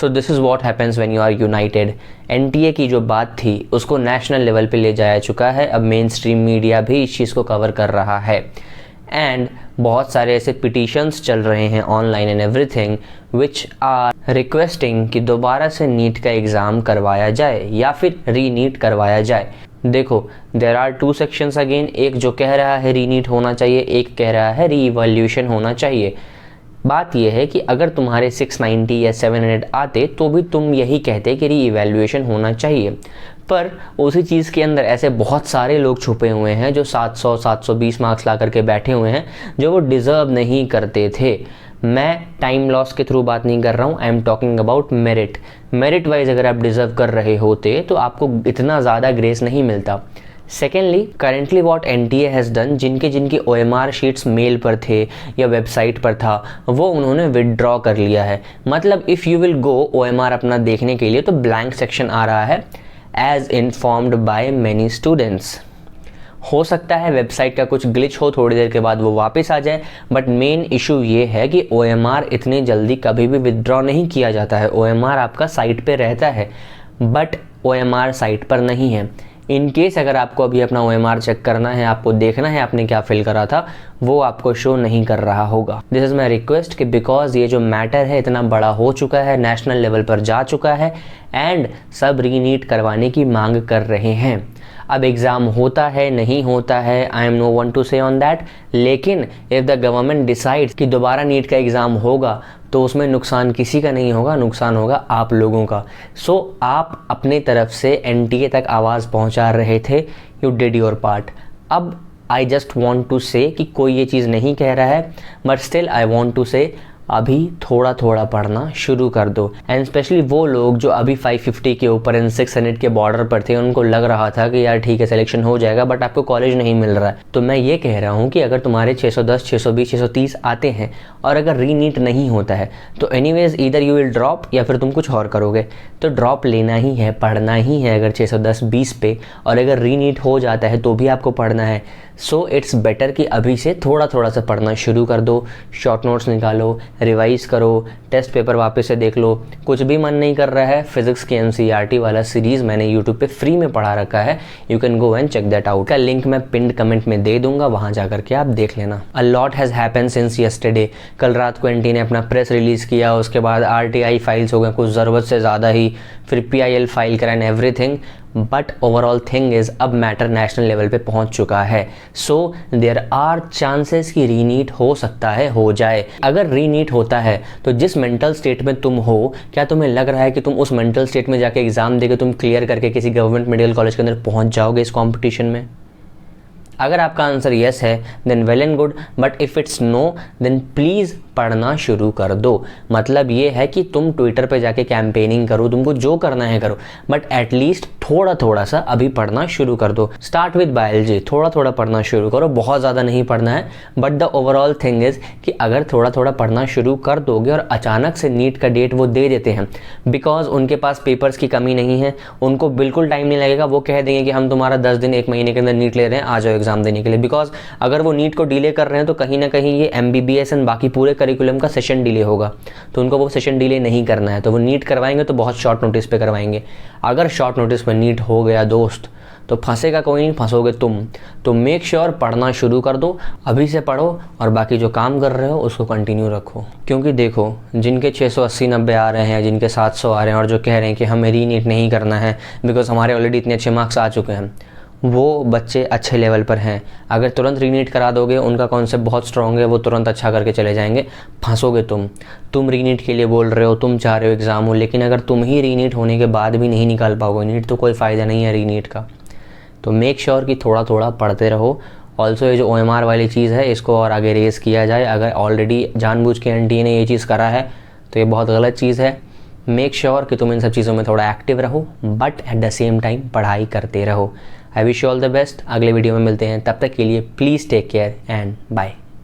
So this is what happens when you are united. NTA की जो बात थी उसको नेशनल लेवल पे ले जाया चुका है, अब मेन स्ट्रीम मीडिया भी इस चीज़ को कवर कर रहा है एंड बहुत सारे ऐसे पिटिशंस चल रहे हैं online and everything which are requesting कि दोबारा से नीट का एग्ज़ाम करवाया जाए या फिर री नीट करवाया जाए। देखो, there are two sections again, एक जो कह रहा है री नीट होना चाहिए, एक कह रहा है री इवैल्यूएशन होना चाहिए। बात यह है कि अगर तुम्हारे 690 या 700 आते तो भी तुम यही कहते कि री इवैल्यूएशन होना चाहिए, पर उसी चीज़ के अंदर ऐसे बहुत सारे लोग छुपे हुए हैं जो 700 720 मार्क्स ला करके बैठे हुए हैं जो वो डिज़र्व नहीं करते थे। मैं टाइम लॉस के थ्रू बात नहीं कर रहा हूँ, I am talking about merit wise अगर आप डिज़र्व कर रहे होते तो आपको इतना ज़्यादा ग्रेस नहीं मिलता। Secondly, currently what NTA has done, जिनके OMR शीट्स मेल पर थे या वेबसाइट पर था वो उन्होंने विदड्रॉ कर लिया है। मतलब if you will go OMR अपना देखने के लिए तो ब्लैंक सेक्शन आ रहा है as informed by many students. हो सकता है वेबसाइट का कुछ ग्लिच हो, थोड़ी देर के बाद वो वापस आ जाए, बट मेन इशू ये है कि OMR इतनी जल्दी कभी भी विदड्रॉ नहीं किया जाता है। OMR आपका साइट पे रहता है बट OMR साइट पर नहीं है। इन केस अगर आपको अभी अपना OMR चेक करना है, आपको देखना है आपने क्या फिल करा था, वो आपको शो नहीं कर रहा होगा। दिस इज़ माई रिक्वेस्ट कि बिकॉज ये जो मैटर है इतना बड़ा हो चुका है, नेशनल लेवल पर जा चुका है एंड सब रीनीट करवाने की मांग कर रहे हैं। अब एग्ज़ाम होता है नहीं होता है, I am no one to say on that, लेकिन इफ़ द गवर्नमेंट डिसाइड्स कि दोबारा नीट का एग्ज़ाम होगा तो उसमें नुकसान किसी का नहीं होगा, नुकसान होगा आप लोगों का। सो आप अपने तरफ से एनटीए तक आवाज़ पहुंचा रहे थे, यू डिड योर पार्ट। अब आई जस्ट वॉन्ट टू से कि कोई ये चीज़ नहीं कह रहा है, but still I want to say अभी थोड़ा थोड़ा पढ़ना शुरू कर दो। एंड स्पेशली वो लोग जो अभी 550 के ऊपर एंड 600 के बॉर्डर पर थे, उनको लग रहा था कि यार ठीक है सिलेक्शन हो जाएगा बट आपको कॉलेज नहीं मिल रहा है, तो मैं ये कह रहा हूँ कि अगर तुम्हारे 610 620 630 आते हैं और अगर री नीट नहीं होता है तो anyways either you will drop या फिर तुम कुछ और करोगे। तो ड्रॉप लेना ही है, पढ़ना ही है अगर 610 20 पे, और अगर री नीट हो जाता है तो भी आपको पढ़ना है। सो इट्स बेटर कि अभी से थोड़ा थोड़ा सा पढ़ना शुरू कर दो, शॉर्ट नोट्स निकालो, रिवाइज करो, टेस्ट पेपर वापस से देख लो। कुछ भी मन नहीं कर रहा है, फिजिक्स की NCERT वाला सीरीज़ मैंने यूट्यूब पे फ्री में पढ़ा रखा है, you can go and check that out. का लिंक मैं पिन्ड कमेंट में दे दूंगा, वहाँ जा करके आप देख लेना। A lot has happened since yesterday. कल रात को एनटीए ने अपना प्रेस रिलीज़ किया, उसके बाद RTI फाइल्स हो गए कुछ ज़रूरत से ज़्यादा ही, फिर PIL फाइल करा and everything, but overall thing is अब मैटर नेशनल लेवल पे पहुंच चुका है। सो देयर आर चांसेस कि रीनीट हो सकता है, हो जाए। अगर रीनीट होता है तो जिस मेंटल स्टेट में तुम हो, क्या तुम्हें लग रहा है कि तुम उस मेंटल स्टेट में जाके एग्ज़ाम देके तुम क्लियर करके किसी गवर्नमेंट मेडिकल कॉलेज के अंदर पहुंच जाओगे इस कॉम्पिटिशन में? अगर आपका आंसर येस है then well and good, but if it's no then please पढ़ना शुरू कर दो। मतलब ये है कि तुम ट्विटर पे जाके कैंपेनिंग करो, तुमको जो करना है करो, बट एटलीस्ट थोड़ा थोड़ा सा अभी पढ़ना शुरू कर दो। स्टार्ट विद बायोलॉजी, थोड़ा थोड़ा पढ़ना शुरू करो, बहुत ज़्यादा नहीं पढ़ना है, but the overall thing is कि अगर थोड़ा थोड़ा पढ़ना शुरू कर दोगे और अचानक से नीट का डेट वो दे देते हैं, बिकॉज उनके पास पेपर्स की कमी नहीं है, उनको बिल्कुल टाइम नहीं लगेगा, वो कह देंगे कि हम तुम्हारा 10 दिन 1 महीने के अंदर नीट ले रहे हैं, आ जाओ एग्जाम देने के लिए। बिकॉज अगर वो नीट को डिले कर रहे हैं तो कहीं ना कहीं ये MBBS एंड बाकी पूरे करिकुलम का सेशन डिले होगा, तो उनको वो सेशन डिले नहीं करना है, तो वो नीट करवाएंगे तो बहुत शॉर्ट नोटिस पे करवाएंगे। अगर शॉर्ट नोटिस पे नीट हो गया दोस्त तो फंसेगा कोई नहीं, फंसोगे तुम। तो मेक श्योर पढ़ना शुरू कर दो, अभी से पढ़ो, और बाकी जो काम कर रहे हो उसको कंटिन्यू रखो। क्योंकि देखो, जिनके 680 90 आ रहे हैं, जिनके 700 आ रहे हैं और जो कह रहे हैं कि हमें रीनीट नहीं करना है बिकॉज हमारे ऑलरेडी इतने अच्छे मार्क्स आ चुके हैं, वो बच्चे अच्छे लेवल पर हैं। अगर तुरंत रीनीट करा दोगे, उनका कॉन्सेप्ट बहुत स्ट्रॉन्ग है, वो तुरंत अच्छा करके चले जाएंगे, फंसोगे तुम रीनीट के लिए बोल रहे हो, तुम चाह रहे हो एग्ज़ाम हो, लेकिन अगर तुम ही रीनीट होने के बाद भी नहीं निकाल पाओगे नीट तो कोई फ़ायदा नहीं है रीनीट का। तो मेक श्योर कि थोड़ा थोड़ा पढ़ते रहो। ऑल्सो ये जो OMR वाली चीज़ है इसको और आगे रेस किया जाए। अगर ऑलरेडी जानबूझ के एनटीए ने ये चीज़ करा है तो ये बहुत गलत चीज़ है। मेक श्योर कि तुम इन सब चीज़ों में थोड़ा एक्टिव रहो, but at the same time पढ़ाई करते रहो। I wish you all the best. अगले वीडियो में मिलते हैं, तब तक के लिए please take care and bye.